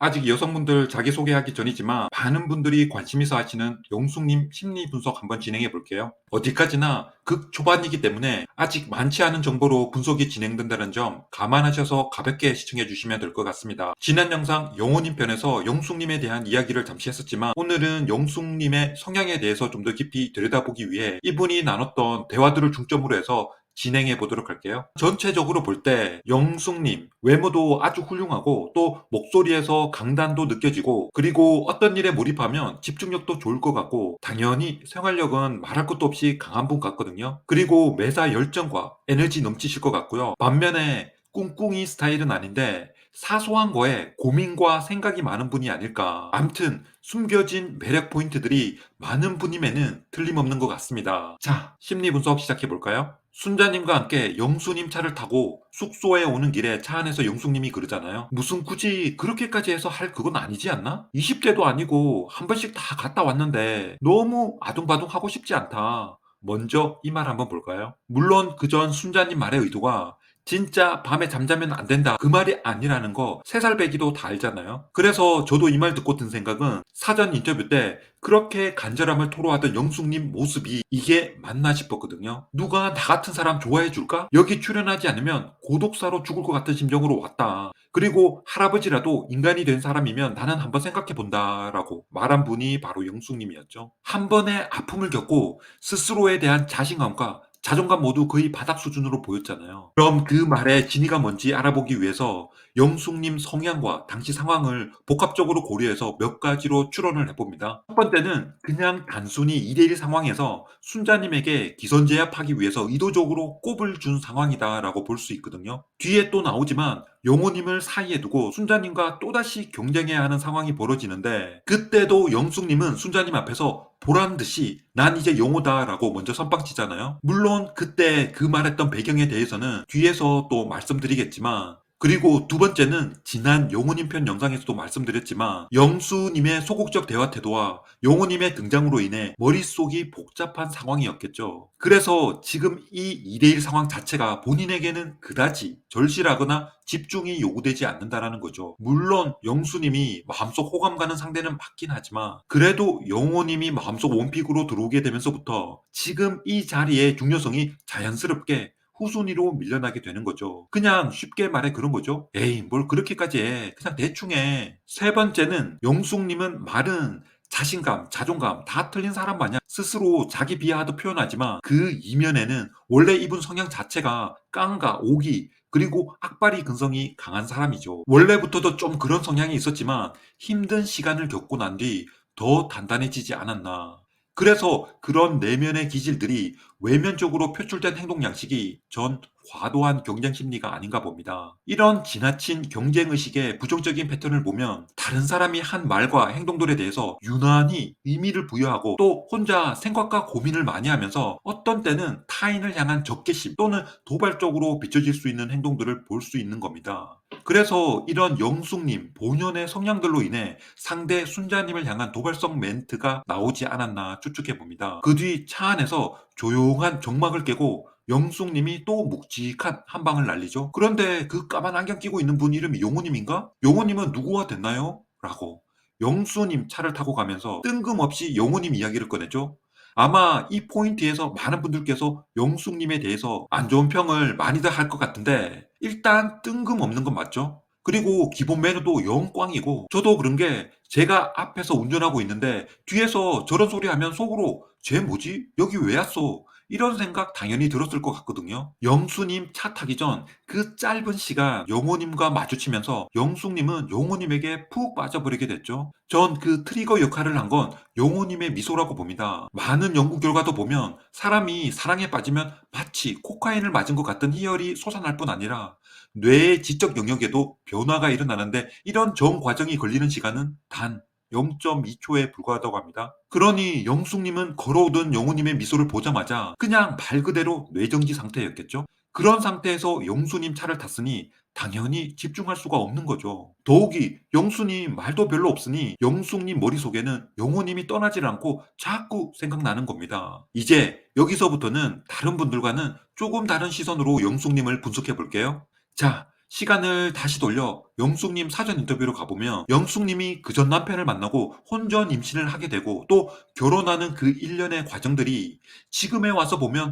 아직 여성분들 자기소개하기 전이지만 많은 분들이 관심 있어 하시는 영숙님 심리 분석 한번 진행해 볼게요. 어디까지나 극 초반이기 때문에 아직 많지 않은 정보로 분석이 진행된다는 점 감안하셔서 가볍게 시청해 주시면 될 것 같습니다. 지난 영상 영호님 편에서 영숙님에 대한 이야기를 잠시 했었지만 오늘은 영숙님의 성향에 대해서 좀 더 깊이 들여다보기 위해 이분이 나눴던 대화들을 중점으로 해서 진행해 보도록 할게요. 전체적으로 볼 때 영숙님 외모도 아주 훌륭하고 또 목소리에서 강단도 느껴지고 그리고 어떤 일에 몰입하면 집중력도 좋을 것 같고 당연히 생활력은 말할 것도 없이 강한 분 같거든요. 그리고 매사 열정과 에너지 넘치실 것 같고요. 반면에 꿍꿍이 스타일은 아닌데 사소한 거에 고민과 생각이 많은 분이 아닐까. 암튼 숨겨진 매력 포인트들이 많은 분임에는 틀림없는 것 같습니다. 자, 심리 분석 시작해 볼까요? 순자님과 함께 영수님 차를 타고 숙소에 오는 길에 차 안에서 영숙님이 그러잖아요. 무슨 굳이 그렇게까지 해서 할 그건 아니지 않나? 20대도 아니고 한 번씩 다 갔다 왔는데 너무 아둥바둥 하고 싶지 않다. 먼저 이 말 한번 볼까요? 물론 그 전 순자님 말의 의도가 진짜 밤에 잠자면 안 된다. 그 말이 아니라는 거 3살 배기도 다 알잖아요. 그래서 저도 이 말 듣고 든 생각은 사전 인터뷰 때 그렇게 간절함을 토로하던 영숙님 모습이 이게 맞나 싶었거든요. 누가 나 같은 사람 좋아해 줄까? 여기 출연하지 않으면 고독사로 죽을 것 같은 심정으로 왔다. 그리고 할아버지라도 인간이 된 사람이면 나는 한번 생각해 본다라고 말한 분이 바로 영숙님이었죠. 한 번의 아픔을 겪고 스스로에 대한 자신감과 자존감 모두 거의 바닥 수준으로 보였잖아요. 그럼 그 말의 진위가 뭔지 알아보기 위해서 영숙님 성향과 당시 상황을 복합적으로 고려해서 몇 가지로 추론을 해봅니다. 첫 번째는 그냥 단순히 2대1 상황에서 순자님에게 기선제압하기 위해서 의도적으로 꼽을 준 상황이다라고 볼 수 있거든요. 뒤에 또 나오지만 영호님을 사이에 두고 순자님과 또다시 경쟁해야 하는 상황이 벌어지는데 그때도 영숙님은 순자님 앞에서 보란듯이 난 이제 영호다라고 먼저 선빵치잖아요. 물론 그때 그 말했던 배경에 대해서는 뒤에서 또 말씀드리겠지만 그리고 두 번째는 지난 영호님 편 영상에서도 말씀드렸지만 영수님의 소극적 대화 태도와 영호님의 등장으로 인해 머릿속이 복잡한 상황이었겠죠. 그래서 지금 이 2대1 상황 자체가 본인에게는 그다지 절실하거나 집중이 요구되지 않는다라는 거죠. 물론 영수님이 마음속 호감 가는 상대는 맞긴 하지만 그래도 영호님이 마음속 원픽으로 들어오게 되면서부터 지금 이 자리의 중요성이 자연스럽게 후순위로 밀려나게 되는 거죠. 그냥 쉽게 말해 그런 거죠. 에이, 뭘 그렇게까지 해. 그냥 대충 해. 세 번째는 영숙님은 말은 자신감, 자존감 다 틀린 사람 마냥 스스로 자기 비하하듯 표현하지만 그 이면에는 원래 이분 성향 자체가 깡과 오기 그리고 악바리 근성이 강한 사람이죠. 원래부터도 좀 그런 성향이 있었지만 힘든 시간을 겪고 난 뒤 더 단단해지지 않았나. 그래서 그런 내면의 기질들이 외면적으로 표출된 행동 양식이 전 과도한 경쟁 심리가 아닌가 봅니다. 이런 지나친 경쟁 의식의 부정적인 패턴을 보면 다른 사람이 한 말과 행동들에 대해서 유난히 의미를 부여하고 또 혼자 생각과 고민을 많이 하면서 어떤 때는 타인을 향한 적개심 또는 도발적으로 비춰질 수 있는 행동들을 볼 수 있는 겁니다. 그래서 이런 영숙님 본연의 성향들로 인해 상대 순자님을 향한 도발성 멘트가 나오지 않았나 추측해 봅니다. 그 뒤 차 안에서 조용한 정막을 깨고 영숙님이 또 묵직한 한 방을 날리죠. 그런데 그 까만 안경 끼고 있는 분 이름이 용호님인가? 용호님은 누구와 됐나요? 라고 영수님 차를 타고 가면서 뜬금없이 영호님 이야기를 꺼냈죠. 아마 이 포인트에서 많은 분들께서 영숙님에 대해서 안 좋은 평을 많이들 할 것 같은데 일단 뜬금없는 건 맞죠? 그리고 기본 매너도 영 꽝이고 저도 그런 게 제가 앞에서 운전하고 있는데 뒤에서 저런 소리 하면 속으로 쟤 뭐지? 여기 왜 왔어? 이런 생각 당연히 들었을 것 같거든요. 영수님 차 타기 전 그 짧은 시간 영호님과 마주치면서 영숙님은 영호님에게 푹 빠져버리게 됐죠. 전 그 트리거 역할을 한 건 영호님의 미소라고 봅니다. 많은 연구 결과도 보면 사람이 사랑에 빠지면 마치 코카인을 맞은 것 같은 희열이 솟아날 뿐 아니라 뇌의 지적 영역에도 변화가 일어나는데 이런 전 과정이 걸리는 시간은 단 0.2초에 불과하다고 합니다. 그러니 영숙님은 걸어오던 영호님의 미소를 보자마자 그냥 말 그대로 뇌정지 상태였겠죠? 그런 상태에서 영수님 차를 탔으니 당연히 집중할 수가 없는 거죠. 더욱이 영수님 말도 별로 없으니 영숙님 머릿속에는 영호님이 떠나질 않고 자꾸 생각나는 겁니다. 이제 여기서부터는 다른 분들과는 조금 다른 시선으로 영숙님을 분석해 볼게요. 자, 시간을 다시 돌려 영숙님 사전 인터뷰로 가보면 영숙님이 그 전 남편을 만나고 혼전 임신을 하게 되고 또 결혼하는 그 일련의 과정들이 지금에 와서 보면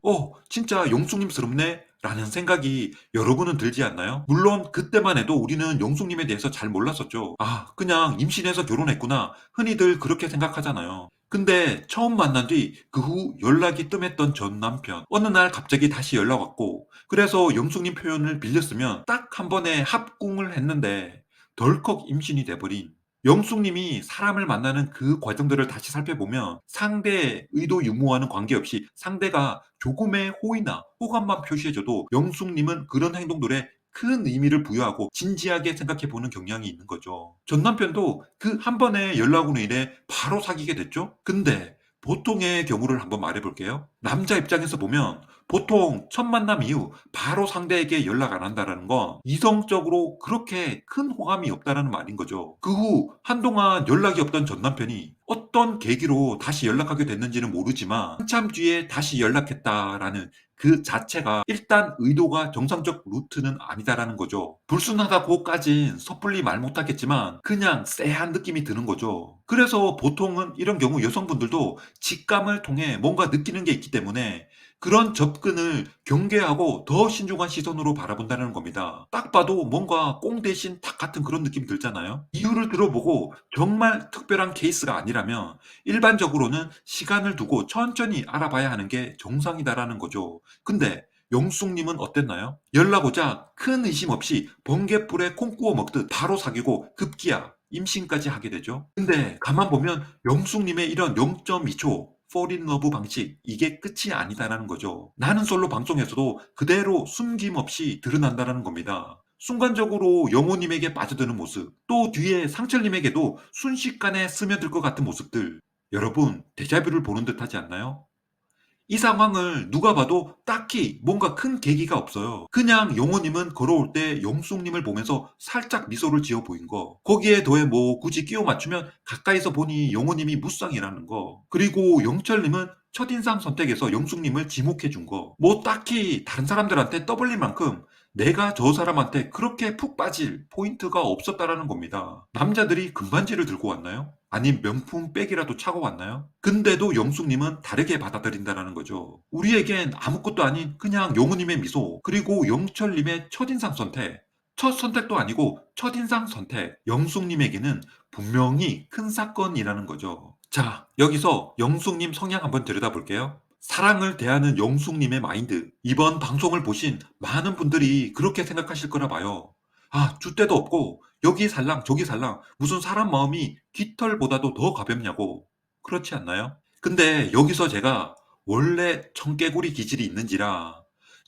진짜 영숙님스럽네 라는 생각이 여러분은 들지 않나요? 물론 그때만 해도 우리는 영숙님에 대해서 잘 몰랐었죠. 그냥 임신해서 결혼했구나. 흔히들 그렇게 생각하잖아요. 근데 처음 만난 뒤 그 후 연락이 뜸했던 전 남편. 어느 날 갑자기 다시 연락 왔고 그래서 영숙님 표현을 빌렸으면 딱 한 번에 합궁을 했는데 덜컥 임신이 돼버린 영숙님이 사람을 만나는 그 과정들을 다시 살펴보면 상대의 의도 유무와는 관계없이 상대가 조금의 호의나 호감만 표시해줘도 영숙님은 그런 행동들에 큰 의미를 부여하고 진지하게 생각해보는 경향이 있는 거죠. 전 남편도 그 한 번의 연락으로 인해 바로 사귀게 됐죠. 근데 보통의 경우를 한번 말해볼게요. 남자 입장에서 보면 보통 첫 만남 이후 바로 상대에게 연락 안 한다라는 건 이성적으로 그렇게 큰 호감이 없다라는 말인 거죠. 그 후 한동안 연락이 없던 전 남편이 어떤 계기로 다시 연락하게 됐는지는 모르지만 한참 뒤에 다시 연락했다라는 그 자체가 일단 의도가 정상적 루트는 아니다라는 거죠. 불순하다고까진 섣불리 말 못하겠지만 그냥 쎄한 느낌이 드는 거죠. 그래서 보통은 이런 경우 여성분들도 직감을 통해 뭔가 느끼는 게 있기 때문에 그런 접근을 경계하고 더 신중한 시선으로 바라본다는 겁니다. 딱 봐도 뭔가 꽁 대신 닭 같은 그런 느낌 들잖아요. 이유를 들어보고 정말 특별한 케이스가 아니라면 일반적으로는 시간을 두고 천천히 알아봐야 하는 게 정상이다라는 거죠. 근데 영숙님은 어땠나요? 연락 오자 큰 의심 없이 번갯불에 콩 구워 먹듯 바로 사귀고 급기야 임신까지 하게 되죠. 근데 가만 보면 영숙님의 이런 0.2초 fall in love 방식 이게 끝이 아니다라는 거죠. 나는 솔로 방송에서도 그대로 숨김없이 드러난다는 겁니다. 순간적으로 영호님에게 빠져드는 모습, 또 뒤에 상철님에게도 순식간에 스며들 것 같은 모습들, 여러분 데자뷰를 보는 듯 하지 않나요? 이 상황을 누가 봐도 딱히 뭔가 큰 계기가 없어요. 그냥 용호님은 걸어올 때 영숙님을 보면서 살짝 미소를 지어 보인 거. 거기에 더해 뭐 굳이 끼워 맞추면 가까이서 보니 용호님이 무쌍이라는 거. 그리고 영철님은 첫인상 선택에서 영숙님을 지목해 준 거. 뭐 딱히 다른 사람들한테 떠벌릴 만큼 내가 저 사람한테 그렇게 푹 빠질 포인트가 없었다라는 겁니다. 남자들이 금반지를 들고 왔나요? 아님 명품 백이라도 차고 왔나요? 근데도 영숙님은 다르게 받아들인다라는 거죠. 우리에겐 아무것도 아닌 그냥 영우님의 미소, 그리고 영철님의 첫인상 선택. 첫 선택도 아니고 첫인상 선택. 영숙님에게는 분명히 큰 사건이라는 거죠. 자, 여기서 영숙님 성향 한번 들여다볼게요. 사랑을 대하는 영숙님의 마인드. 이번 방송을 보신 많은 분들이 그렇게 생각하실 거라 봐요. 줏대도 없고 여기 살랑 저기 살랑 무슨 사람 마음이 깃털보다도 더 가볍냐고. 그렇지 않나요? 근데 여기서 제가 원래 청개구리 기질이 있는지라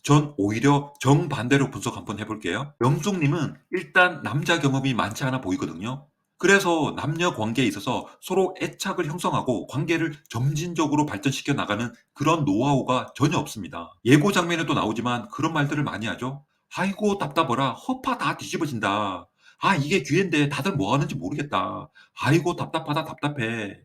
전 오히려 정반대로 분석 한번 해볼게요. 영숙님은 일단 남자 경험이 많지 않아 보이거든요. 그래서 남녀 관계에 있어서 서로 애착을 형성하고 관계를 점진적으로 발전시켜 나가는 그런 노하우가 전혀 없습니다. 예고 장면에도 나오지만 그런 말들을 많이 하죠. 아이고 답답해라. 허파 다 뒤집어진다. 이게 기회인데 다들 뭐 하는지 모르겠다. 아이고 답답하다 답답해.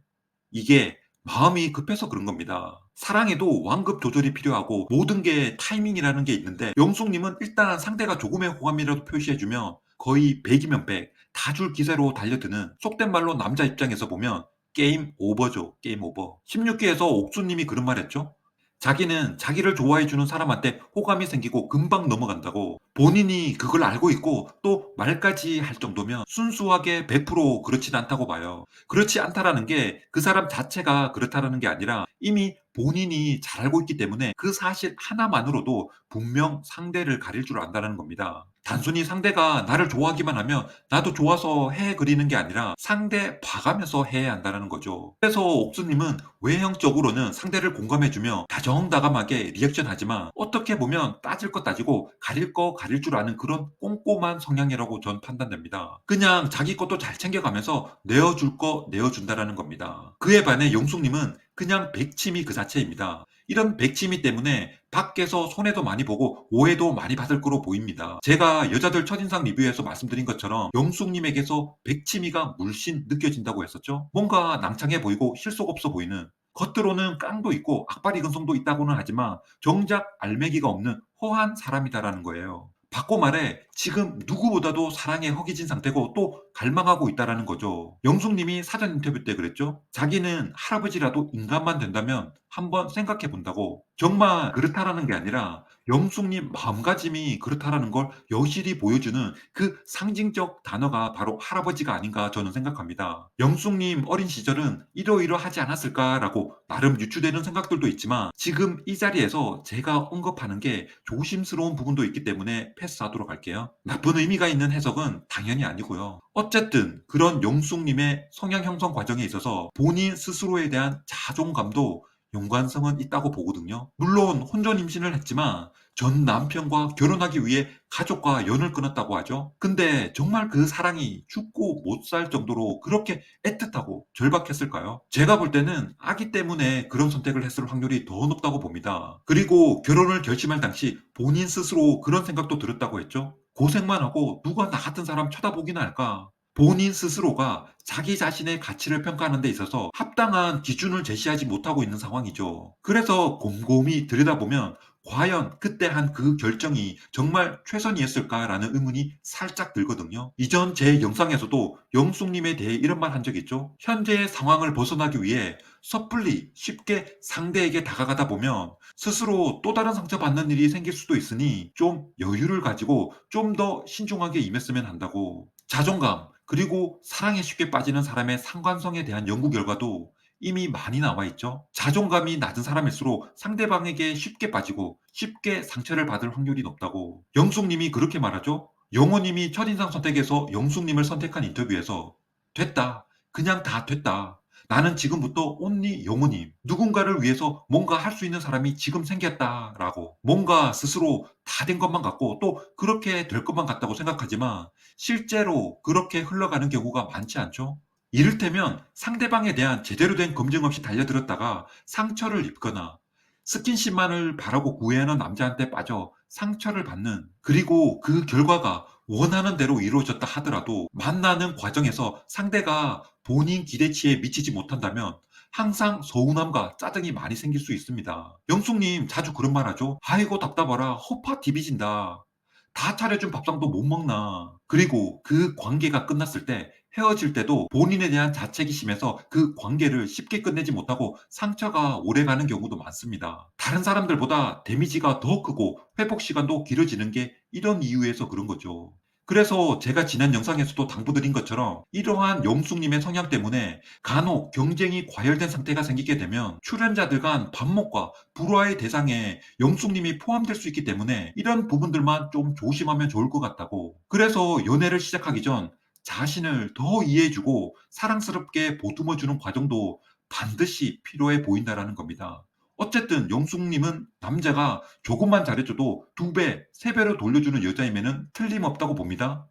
이게 마음이 급해서 그런 겁니다. 사랑에도 완급 조절이 필요하고 모든 게 타이밍이라는 게 있는데 영숙님은 일단 상대가 조금의 호감이라도 표시해주면 거의 100이면 100, 다 줄 기세로 달려드는 속된 말로 남자 입장에서 보면 게임 오버죠. 게임 오버. 16기에서 옥수님이 그런 말 했죠. 자기는 자기를 좋아해주는 사람한테 호감이 생기고 금방 넘어간다고. 본인이 그걸 알고 있고 또 말까지 할 정도면 순수하게 100% 그렇진 않다고 봐요. 그렇지 않다라는 게 그 사람 자체가 그렇다라는 게 아니라 이미 본인이 잘 알고 있기 때문에 그 사실 하나만으로도 분명 상대를 가릴 줄 안다는 겁니다. 단순히 상대가 나를 좋아하기만 하면 나도 좋아서 해 그리는 게 아니라 상대 봐가면서 해야 한다는 거죠. 그래서 옥수님은 외형적으로는 상대를 공감해주며 다정다감하게 리액션하지만 어떻게 보면 따질 것 따지고 가릴 거 가릴 줄 아는 그런 꼼꼼한 성향이라고 전 판단됩니다. 그냥 자기 것도 잘 챙겨가면서 내어줄 거 내어준다라는 겁니다. 그에 반해 용숙님은 그냥 백치미 그 자체입니다. 이런 백치미 때문에 밖에서 손해도 많이 보고 오해도 많이 받을 거로 보입니다. 제가 여자들 첫인상 리뷰에서 말씀드린 것처럼 영숙님에게서 백치미가 물씬 느껴진다고 했었죠. 뭔가 낭창해 보이고 실속 없어 보이는, 겉으로는 깡도 있고 악바리 근성도 있다고는 하지만 정작 알맹이가 없는 허한 사람이다라는 거예요. 바꿔 말해 지금 누구보다도 사랑에 허기진 상태고 또 갈망하고 있다라는 거죠. 영숙님이 사전 인터뷰 때 그랬죠. 자기는 할아버지라도 인간만 된다면 한번 생각해 본다고. 정말 그렇다라는 게 아니라 영숙님 마음가짐이 그렇다라는 걸 여실히 보여주는 그 상징적 단어가 바로 할아버지가 아닌가 저는 생각합니다. 영숙님 어린 시절은 이러이러하지 않았을까라고 나름 유추되는 생각들도 있지만 지금 이 자리에서 제가 언급하는 게 조심스러운 부분도 있기 때문에 패스하도록 할게요. 나쁜 의미가 있는 해석은 당연히 아니고요. 어쨌든 그런 영숙님의 성향 형성 과정에 있어서 본인 스스로에 대한 자존감도 연관성은 있다고 보거든요. 물론 혼전 임신을 했지만 전 남편과 결혼하기 위해 가족과 연을 끊었다고 하죠. 근데 정말 그 사랑이 죽고 못 살 정도로 그렇게 애틋하고 절박했을까요? 제가 볼 때는 아기 때문에 그런 선택을 했을 확률이 더 높다고 봅니다. 그리고 결혼을 결심할 당시 본인 스스로 그런 생각도 들었다고 했죠. 고생만 하고 누가 나 같은 사람 쳐다보기나 할까? 본인 스스로가 자기 자신의 가치를 평가하는 데 있어서 합당한 기준을 제시하지 못하고 있는 상황이죠. 그래서 곰곰이 들여다보면 과연 그때 한 그 결정이 정말 최선이었을까라는 의문이 살짝 들거든요. 이전 제 영상에서도 영숙님에 대해 이런 말 한 적 있죠. 현재의 상황을 벗어나기 위해 섣불리 쉽게 상대에게 다가가다 보면 스스로 또 다른 상처받는 일이 생길 수도 있으니 좀 여유를 가지고 좀 더 신중하게 임했으면 한다고. 자존감, 그리고 사랑에 쉽게 빠지는 사람의 상관성에 대한 연구 결과도 이미 많이 나와 있죠. 자존감이 낮은 사람일수록 상대방에게 쉽게 빠지고 쉽게 상처를 받을 확률이 높다고. 영숙님이 그렇게 말하죠. 영호님이 첫인상 선택에서 영숙님을 선택한 인터뷰에서 됐다. 그냥 다 됐다. 나는 지금부터 온리 영호님. 누군가를 위해서 뭔가 할 수 있는 사람이 지금 생겼다라고. 뭔가 스스로 다 된 것만 같고 또 그렇게 될 것만 같다고 생각하지만 실제로 그렇게 흘러가는 경우가 많지 않죠. 이를테면 상대방에 대한 제대로 된 검증 없이 달려들었다가 상처를 입거나 스킨십만을 바라고 구애하는 남자한테 빠져 상처를 받는, 그리고 그 결과가 원하는 대로 이루어졌다 하더라도 만나는 과정에서 상대가 본인 기대치에 미치지 못한다면 항상 서운함과 짜증이 많이 생길 수 있습니다. 영숙님 자주 그런 말 하죠. 아이고 답답하라 허파 디비진다. 다 차려준 밥상도 못 먹나. 그리고 그 관계가 끝났을 때 헤어질 때도 본인에 대한 자책이 심해서 그 관계를 쉽게 끝내지 못하고 상처가 오래가는 경우도 많습니다. 다른 사람들보다 데미지가 더 크고 회복 시간도 길어지는 게 이런 이유에서 그런 거죠. 그래서 제가 지난 영상에서도 당부드린 것처럼 이러한 영숙님의 성향 때문에 간혹 경쟁이 과열된 상태가 생기게 되면 출연자들 간 반목과 불화의 대상에 영숙님이 포함될 수 있기 때문에 이런 부분들만 좀 조심하면 좋을 것 같다고. 그래서 연애를 시작하기 전 자신을 더 이해해주고 사랑스럽게 보듬어주는 과정도 반드시 필요해 보인다라는 겁니다. 어쨌든 영숙님은 남자가 조금만 잘해줘도 2배, 3배로 돌려주는 여자임에는 틀림없다고 봅니다.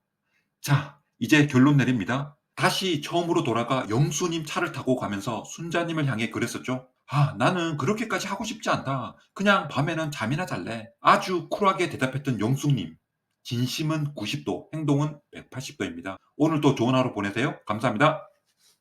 자, 이제 결론 내립니다. 다시 처음으로 돌아가 영수님 차를 타고 가면서 순자님을 향해 그랬었죠. 아, 나는 그렇게까지 하고 싶지 않다. 그냥 밤에는 잠이나 잘래. 아주 쿨하게 대답했던 영숙님. 진심은 90도, 행동은 180도입니다. 오늘도 좋은 하루 보내세요. 감사합니다.